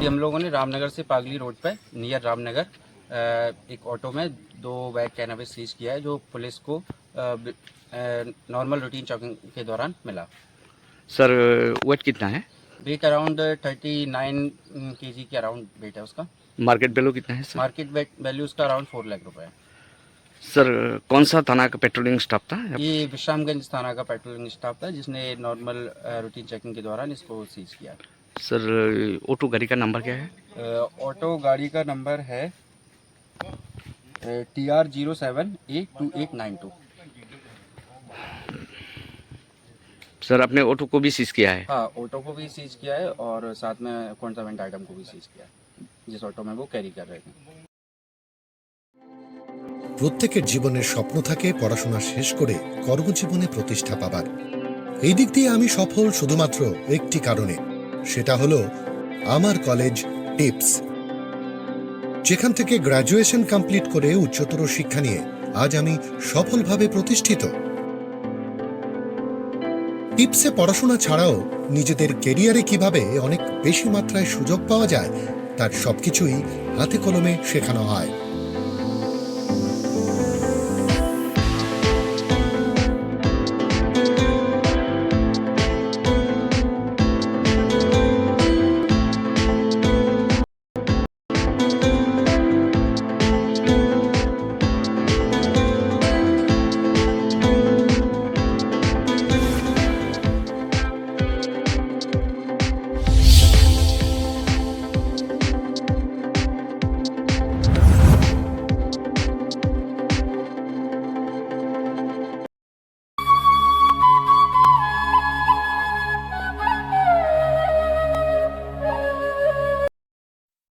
हम लोगों ने रामनगर से पागली रोड पे नियर रामनगर एक ऑटो में 2 बैग कैनबिस सीज किया है, जो पुलिस को नॉर्मल रूटीन चेकिंग के दौरान मिला। सर वेट कितना है? वेट अराउंड 39 kg के अराउंड वेट है उसका। मार्केट वैल्यू कितना है सर? मार्केट वैल्यू उसका अराउंड 4 लाख रुपए है। सर कौन सा थाना का पेट्रोलिंग स्टाफ था? ये विश्रामगंज थाना का पेट्रोलिंग स्टाफ था, जिसने नॉर्मल रूटीन चेकिंग के दौरान इसको सीज किया। सर ऑटो गाड़ी का नंबर क्या है? ऑटो गाड़ी का नंबर है TR07A2892। सर अपने ऑटो को भी सीज किया है? हाँ, ऑटो को भी सीज किया है और साथ में कॉन्ट्राबैंड आइटम को भी सीज किया है, जिस ऑटो में वो कैरी कर रहे थे। প্রত্যেকের জীবনের স্বপ্ন থাকে পড়াশোনা শেষ করে কর্মজীবনে প্রতিষ্ঠা পাবার। এই দিক দিয়ে আমি সফল শুধুমাত্র একটি কারণে, সেটা হলো আমার কলেজ টিপস, যেখান থেকে গ্র্যাজুয়েশন কমপ্লিট করে উচ্চতর শিক্ষা নিয়ে আজ আমি সফলভাবে প্রতিষ্ঠিত। টিপসে পড়াশোনা ছাড়াও নিজেদের কেরিয়ারে কিভাবে অনেক বেশি মাত্রায় সুযোগ পাওয়া যায় তার সবকিছুই হাতে কলমে শেখানো হয়।